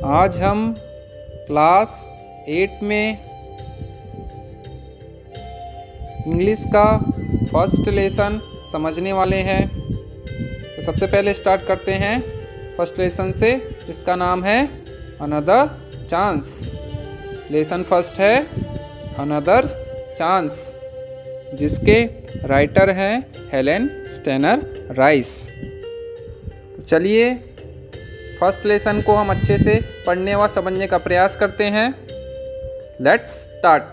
आज हम क्लास 8 में इंग्लिश का फर्स्ट लेसन समझने वाले हैं। तो सबसे पहले स्टार्ट करते हैं फर्स्ट लेसन से। इसका नाम है अनदर चांस। लेसन फर्स्ट है अनदर चांस, जिसके राइटर हैं हेलेन स्टेनर राइस। तो चलिए फर्स्ट लेसन को हम अच्छे से पढ़ने व समझने का प्रयास करते हैं। Let's start.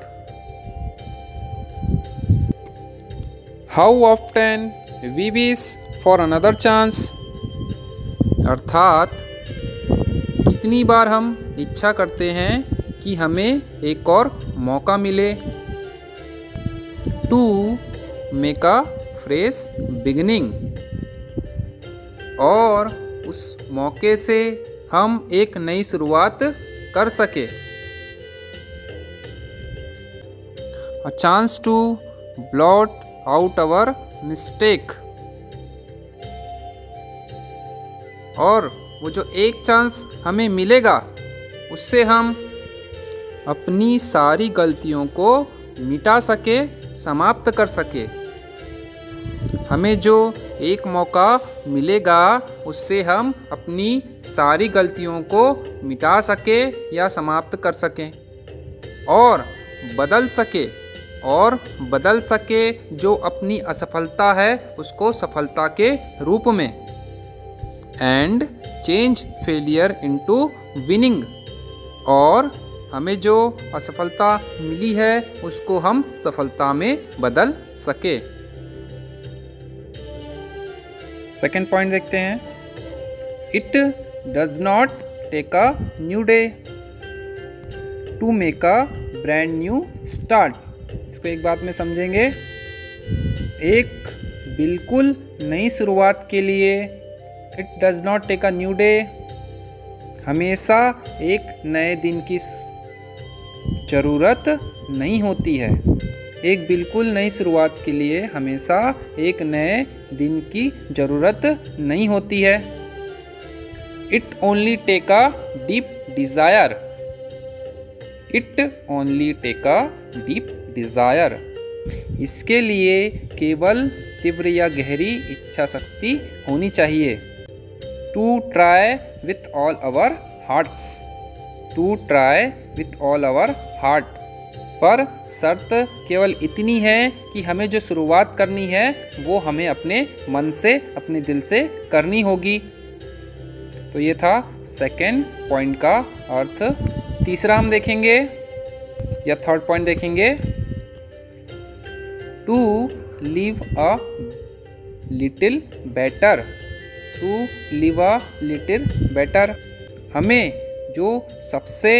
How often we wish for another chance, अर्थात कितनी बार हम इच्छा करते हैं कि हमें एक और मौका मिले। To make a fresh beginning, और उस मौके से हम एक नई शुरुआत कर सके। A chance to blot out our mistake, और वो जो एक चांस हमें मिलेगा उससे हम अपनी सारी गलतियों को मिटा सके, समाप्त कर सके। हमें जो एक मौका मिलेगा उससे हम अपनी सारी गलतियों को मिटा सके या समाप्त कर सकें और बदल सके जो अपनी असफलता है उसको सफलता के रूप में। And change failure into winning, और हमें जो असफलता मिली है उसको हम सफलता में बदल सके। सेकेंड पॉइंट देखते हैं। It does not take a new day to make a brand new start. इसको एक बात में समझेंगे। एक बिल्कुल नई शुरुआत के लिए it does not take a new day, हमेशा एक नए दिन की ज़रूरत नहीं होती है। एक बिल्कुल नई शुरुआत के लिए हमेशा एक नए दिन की ज़रूरत नहीं होती है। It only take a deep desire, it only take a deep desire, इसके लिए केवल तीव्र या गहरी इच्छा शक्ति होनी चाहिए। To try with all our hearts, to try with all our heart, पर शर्त केवल इतनी है कि हमें जो शुरुआत करनी है वो हमें अपने मन से, अपने दिल से करनी होगी। तो ये था सेकेंड पॉइंट का अर्थ। तीसरा हम देखेंगे या थर्ड पॉइंट देखेंगे। To live a little better, to live a little better, हमें जो सबसे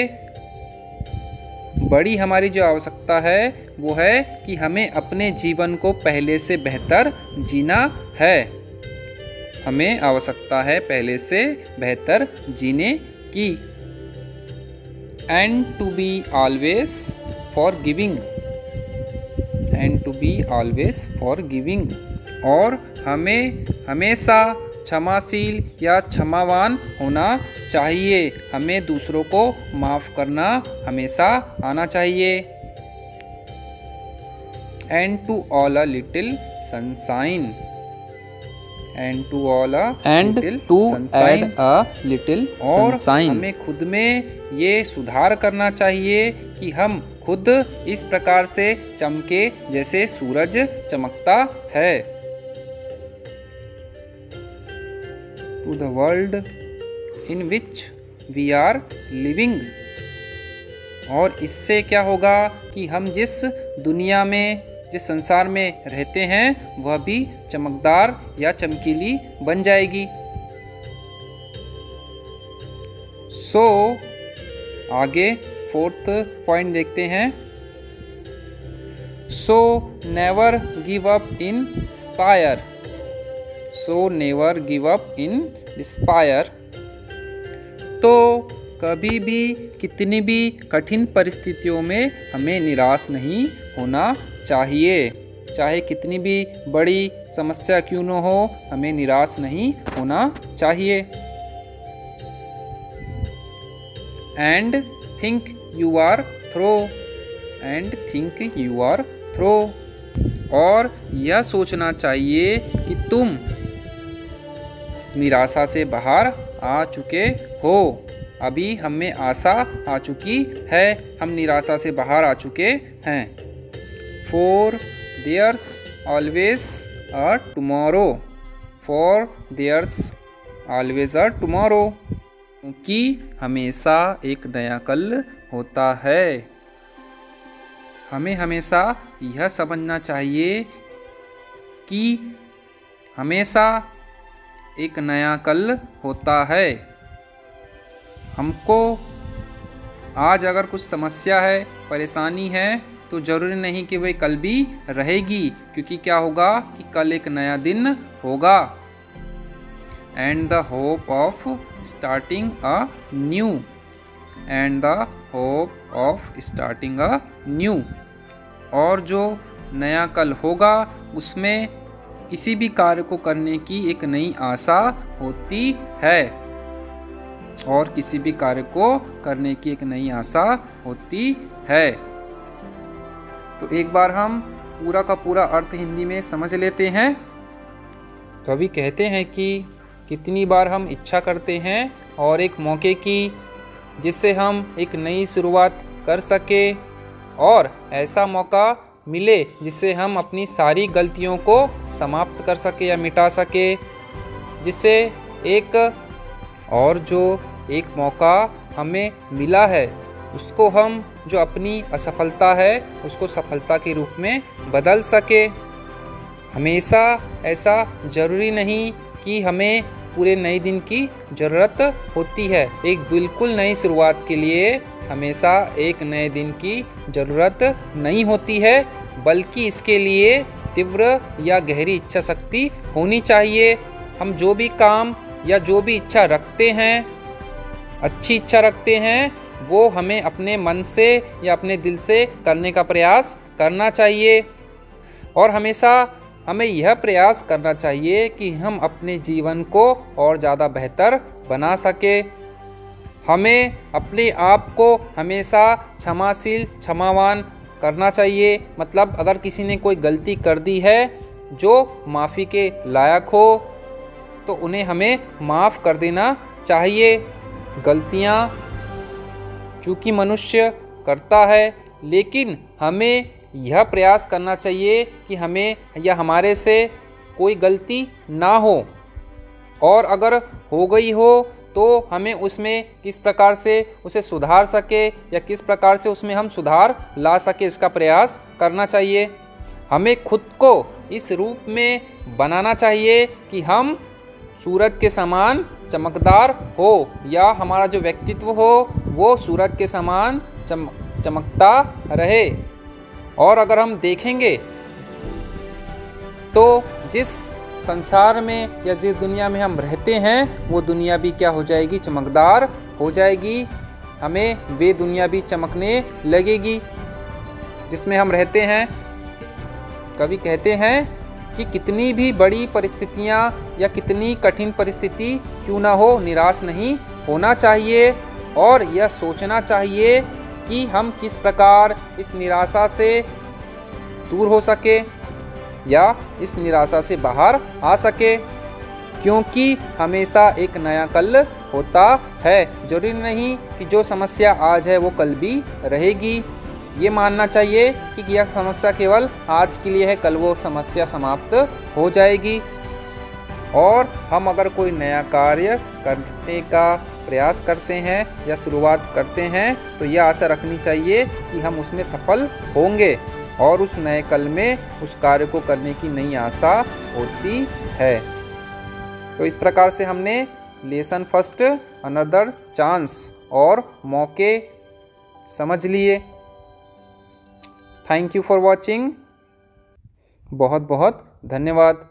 बड़ी हमारी जो आवश्यकता है वो है कि हमें अपने जीवन को पहले से बेहतर जीना है। हमें आवश्यकता है पहले से बेहतर जीने की। And to be always forgiving, and to be always forgiving, और हमें हमेशा क्षमाशील या क्षमावान होना चाहिए। हमें दूसरों को माफ़ करना हमेशा आना चाहिए। And to all a little sunshine, and to all a little sunshine, हमें खुद में ये सुधार करना चाहिए कि हम खुद इस प्रकार से चमके जैसे सूरज चमकता है। To the world in which we are living, और इससे क्या होगा कि हम जिस दुनिया में, जिस संसार में रहते हैं वह भी चमकदार या चमकीली बन जाएगी। सो आगे फोर्थ पॉइंट देखते हैं। So never give up in despair, so never give up in despair, तो कभी भी कितनी भी कठिन परिस्थितियों में हमें निराश नहीं होना चाहिए। चाहे कितनी भी बड़ी समस्या क्यों न हो, हमें निराश नहीं होना चाहिए। And think you are through, and think you are through. और यह सोचना चाहिए कि तुम निराशा से बाहर आ चुके हो। अभी हमें आशा आ चुकी है, हम निराशा से बाहर आ चुके हैं। For there's always a tomorrow, for there's always a tomorrow, क्योंकि हमेशा एक नया कल होता है। हमें हमेशा यह समझना चाहिए कि हमेशा एक नया कल होता है। हमको आज अगर कुछ समस्या है, परेशानी है, तो ज़रूरी नहीं कि वह कल भी रहेगी, क्योंकि क्या होगा कि कल एक नया दिन होगा। And the hope of starting a new, and the hope of starting a new. और जो नया कल होगा उसमें किसी भी कार्य को करने की एक नई आशा होती है, और किसी भी कार्य को करने की एक नई आशा होती है। तो एक बार हम पूरा का पूरा अर्थ हिंदी में समझ लेते हैं। कवि कहते हैं कि कितनी बार हम इच्छा करते हैं और एक मौके की, जिससे हम एक नई शुरुआत कर सके, और ऐसा मौका मिले जिससे हम अपनी सारी गलतियों को समाप्त कर सके या मिटा सके, जिससे एक और जो एक मौका हमें मिला है उसको हम जो अपनी असफलता है उसको सफलता के रूप में बदल सके। हमेशा ऐसा ज़रूरी नहीं कि हमें पूरे नए दिन की ज़रूरत होती है। एक बिल्कुल नई शुरुआत के लिए हमेशा एक नए दिन की ज़रूरत नहीं होती है, बल्कि इसके लिए तीव्र या गहरी इच्छा शक्ति होनी चाहिए। हम जो भी काम या जो भी इच्छा रखते हैं, अच्छी इच्छा रखते हैं, वो हमें अपने मन से या अपने दिल से करने का प्रयास करना चाहिए। और हमेशा हमें यह प्रयास करना चाहिए कि हम अपने जीवन को और ज़्यादा बेहतर बना सके। हमें अपने आप को हमेशा क्षमाशील, क्षमावान करना चाहिए। मतलब अगर किसी ने कोई गलती कर दी है जो माफ़ी के लायक हो, तो उन्हें हमें माफ़ कर देना चाहिए। गलतियाँ चूँकि मनुष्य करता है, लेकिन हमें यह प्रयास करना चाहिए कि हमें या हमारे से कोई गलती ना हो, और अगर हो गई हो तो हमें उसमें किस प्रकार से उसे सुधार सके या किस प्रकार से उसमें हम सुधार ला सके, इसका प्रयास करना चाहिए। हमें खुद को इस रूप में बनाना चाहिए कि हम सूरज के समान चमकदार हो, या हमारा जो व्यक्तित्व हो वो सूरज के समान चमकता रहे। और अगर हम देखेंगे तो जिस संसार में या जिस दुनिया में हम रहते हैं वो दुनिया भी क्या हो जाएगी, चमकदार हो जाएगी। हमें वे दुनिया भी चमकने लगेगी जिसमें हम रहते हैं। कवि कहते हैं कि कितनी भी बड़ी परिस्थितियां या कितनी कठिन परिस्थिति क्यों ना हो, निराश नहीं होना चाहिए, और यह सोचना चाहिए कि हम किस प्रकार इस निराशा से दूर हो सके या इस निराशा से बाहर आ सके, क्योंकि हमेशा एक नया कल होता है। जरूरी नहीं कि जो समस्या आज है वो कल भी रहेगी। ये मानना चाहिए कि यह समस्या केवल आज के लिए है, कल वो समस्या समाप्त हो जाएगी। और हम अगर कोई नया कार्य करने का प्रयास करते हैं या शुरुआत करते हैं तो यह आशा रखनी चाहिए कि हम उसमें सफल होंगे, और उस नए कल में उस कार्य को करने की नई आशा होती है। तो इस प्रकार से हमने लेसन फर्स्ट, अनदर चांस और मौके समझ लिए। Thank you for watching. बहुत बहुत धन्यवाद।